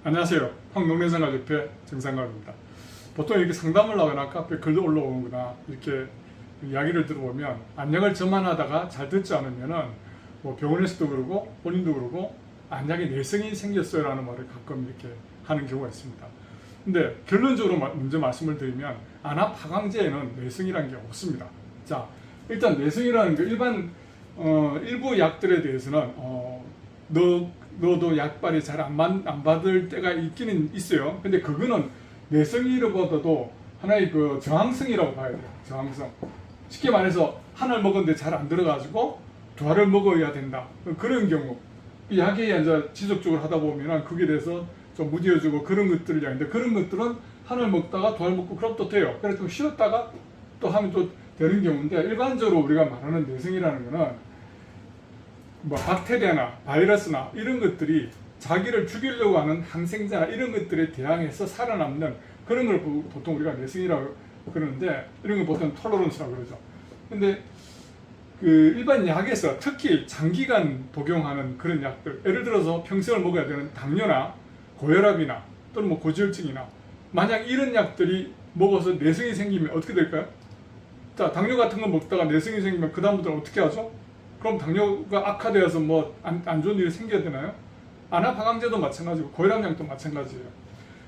안녕하세요. 황농내생활협회 정상가입니다. 보통 이렇게 상담을 하거나 카페 글도 올라오거나 이렇게 이야기를 들어보면 안약을 전만하다가 잘 듣지 않으면은 뭐 병원에서도 그러고 본인도 그러고 안약에 내성이 생겼어요 라는 말을 가끔 이렇게 하는 경우가 있습니다. 근데 결론적으로 먼저 말씀을 드리면 안압 하강제에는 내성이라는 게 없습니다. 자, 일단 내성이라는 게 일부 약들에 대해서는 너도 약발이 잘 안 받을 때가 있기는 있어요. 근데 그거는 내성이라보다도 하나의 그 저항성이라고 봐야 돼요. 저항성. 쉽게 말해서 하나를 먹었는데 잘 안 들어가지고 두 알을 먹어야 된다. 그런 경우. 약이 이제 지속적으로 하다 보면은 그게 돼서 좀 무디어지고 그런 것들이 아닌데 그런 것들은 하나를 먹다가 두 알 먹고 그럼 또 돼요. 그래서 좀 쉬었다가 또 하면 또 되는 경우인데 일반적으로 우리가 말하는 내성이라는 거는 뭐 박테리아나 바이러스나 이런 것들이 자기를 죽이려고 하는 항생제나 이런 것들에 대항해서 살아남는 그런 걸 보통 우리가 내성이라고 그러는데 이런 걸 보통 톨러런스라고 그러죠. 근데 그 일반 약에서 특히 장기간 복용하는 그런 약들, 예를 들어서 평생을 먹어야 되는 당뇨나 고혈압이나 또는 뭐 고지혈증이나 만약 이런 약들이 먹어서 내성이 생기면 어떻게 될까요? 자, 당뇨 같은 거 먹다가 내성이 생기면 그 다음부터는 어떻게 하죠? 그럼 당뇨가 악화되어서 뭐 안 좋은 일이 생겨야 되나요? 안압 하강제도 마찬가지고 고혈압약도 마찬가지예요.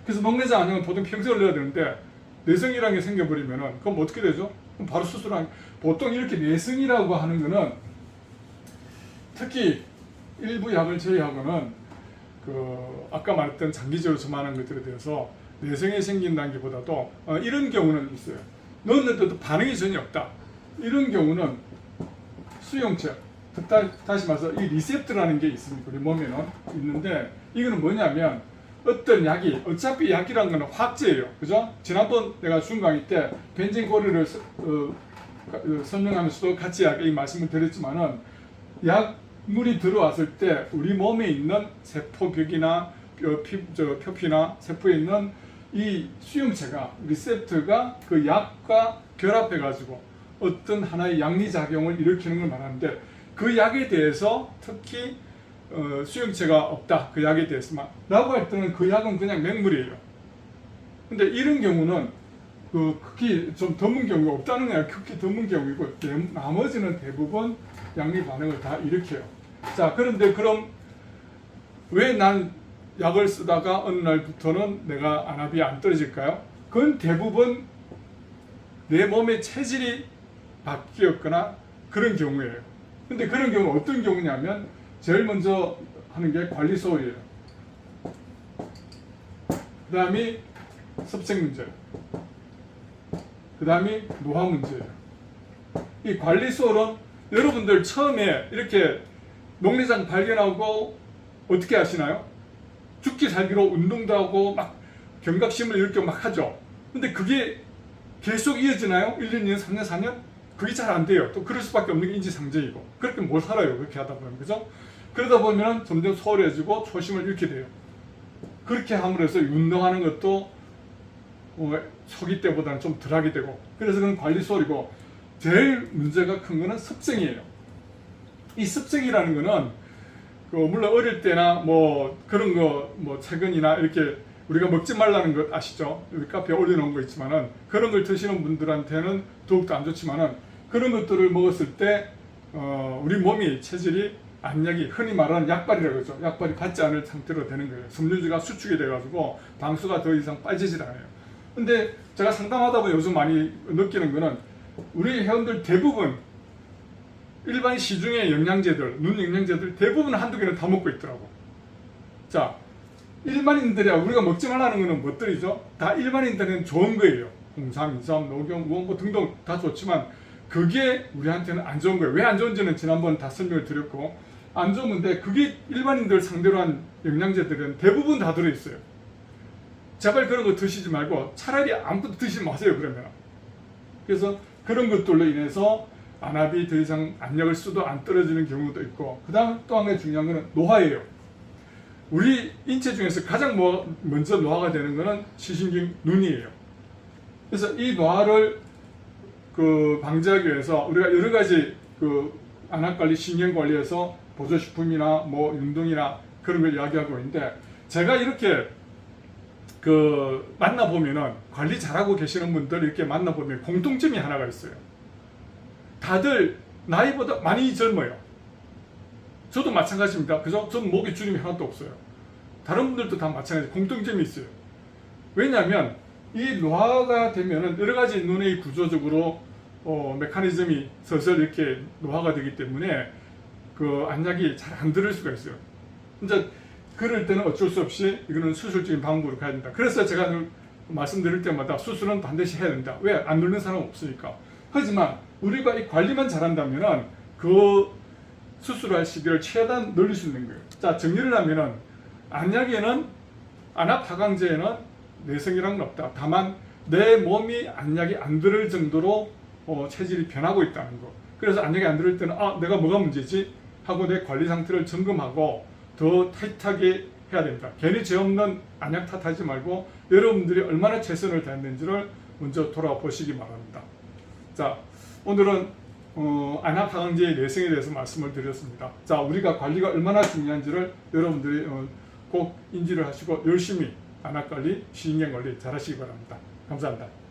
그래서 녹내장 안약은 보통 평생을 넣어야 되는데 내성이라는 게 생겨버리면은 그럼 어떻게 되죠? 그럼 바로 수술하는. 보통 이렇게 내성이라고 하는 거는 특히 일부 약을 제외하고는 그 아까 말했던 장기적으로 점하는 것들에 대해서 내성이 생긴다는 게 보다도 이런 경우는 있어요. 넣었는데도 반응이 전혀 없다. 이런 경우는 수용체, 다시 말해서 이 리셉터라는 게 있습니다. 우리 몸에는 있는데 이거는 뭐냐면 어떤 약이 어차피 약이라는 거는 화학제예요. 그죠? 지난번 내가 중강의 때 벤진 고리를 설명하면서도 같이 이 말씀을 드렸지만은 약물이 들어왔을 때 우리 몸에 있는 세포벽이나 표피나 세포에 있는 이 수용체가 리셉터가 그 약과 결합해 가지고 어떤 하나의 양리작용을 일으키는 걸 말하는데 그 약에 대해서 특히 수용체가 없다. 그 약에 대해서만 라고 할 때는 그 약은 그냥 맹물이에요. 근데 이런 경우는 그 극히 좀 드문 경우가 없다는 게 아니라 극히 드문 경우이고 나머지는 대부분 양리 반응을 다 일으켜요. 자, 그런데 그럼 왜 난 약을 쓰다가 어느 날부터는 내가 안압이 안 떨어질까요? 그건 대부분 내 몸의 체질이 바뀌었거나 그런 경우예요. 근데 그런 경우는 어떤 경우냐면 제일 먼저 하는 게 관리소홀이에요. 그 다음이 섭색 문제예요. 그 다음이 노화 문제예요. 이 관리소홀은 여러분들 처음에 이렇게 녹내장 발견하고 어떻게 하시나요? 죽기 살기로 운동도 하고 막 경각심을 일으키고 막 하죠. 근데 그게 계속 이어지나요? 1년, 2년, 3년, 4년? 그게 잘 안 돼요. 또 그럴 수밖에 없는 게 인지상정이고. 그렇게 못 살아요. 그렇게 하다 보면. 그죠? 그러다 보면 점점 소홀해지고 초심을 잃게 돼요. 그렇게 함으로써 운동하는 것도 초기 때보다는 좀 덜하게 되고. 그래서 그건 관리 소홀이고, 제일 문제가 큰 거는 습성이에요. 이 습성이라는 거는 물론 어릴 때나 뭐 그런 거 뭐 최근이나 이렇게 우리가 먹지 말라는 것 아시죠? 여기 카페에 올려놓은 거 있지만은 그런 걸 드시는 분들한테는 더욱더 안 좋지만은 그런 것들을 먹었을 때 우리 몸이 체질이 안약이 흔히 말하는 약발이라고 하죠. 약발이 받지 않을 상태로 되는 거예요. 섬유주가 수축이 돼가지고 방수가 더 이상 빠지질 않아요. 근데 제가 상담하다 보면 요즘 많이 느끼는 거는 우리 회원들 대부분 일반 시중의 영양제들, 눈 영양제들 대부분 한두 개는 다 먹고 있더라고. 자, 일반인들이야 우리가 먹지 말라는 거는 뭐들이죠? 다 일반인들은 좋은 거예요. 홍삼, 인삼, 녹용, 뭐 등등 다 좋지만 그게 우리한테는 안 좋은 거예요. 왜 안 좋은지는 지난번 다 설명을 드렸고 안 좋은데 그게 일반인들 상대로 한 영양제들은 대부분 다 들어있어요. 제발 그런 거 드시지 말고 차라리 아무것도 드시지 마세요. 그러면. 그래서 그런 것들로 인해서 안압이 더 이상 안약을 써도 안 떨어지는 경우도 있고 그 다음 또 한 가지 중요한 거는 노화예요. 우리 인체 중에서 가장 먼저 노화가 되는 거는 시신경 눈이에요. 그래서 이 노화를 방지하기 위해서 우리가 여러 가지 안압관리, 신경관리에서 보조식품이나 뭐 운동이나 그런 걸 이야기하고 있는데 제가 이렇게 만나보면은 관리 잘하고 계시는 분들 이렇게 만나보면 공통점이 하나가 있어요. 다들 나이보다 많이 젊어요. 저도 마찬가지입니다. 그죠? 저는 목에 주름이 하나도 없어요. 다른 분들도 다 마찬가지 공통점이 있어요. 왜냐하면 이 노화가 되면은 여러 가지 눈의 구조적으로 메커니즘이 슬슬 이렇게 노화가 되기 때문에 그 안약이 잘 안 들을 수가 있어요. 이제 그럴 때는 어쩔 수 없이 이거는 수술적인 방법으로 가야 된다. 그래서 제가 늘 말씀드릴 때마다 수술은 반드시 해야 된다. 왜? 안 누르는 사람 없으니까. 하지만 우리가 이 관리만 잘한다면은 그 수술할 시기를 최대한 늘릴 수 있는 거예요. 자, 정리를 하면은 안약에는 안압 하강제에는 내성이란 건 없다. 다만 내 몸이 안약이 안 들을 정도로 체질이 변하고 있다는 거. 그래서 안약이 안 들을 때는 내가 뭐가 문제지? 하고 내 관리 상태를 점검하고 더 타이트하게 해야 됩니다. 괜히 죄 없는 안약 탓하지 말고 여러분들이 얼마나 최선을 다했는지를 먼저 돌아보시기 바랍니다. 자, 오늘은 안압 하강제의 내성에 대해서 말씀을 드렸습니다. 자, 우리가 관리가 얼마나 중요한지를 여러분들이 꼭 인지를 하시고 열심히 안압 관리, 신경 관리 잘 하시기 바랍니다. 감사합니다.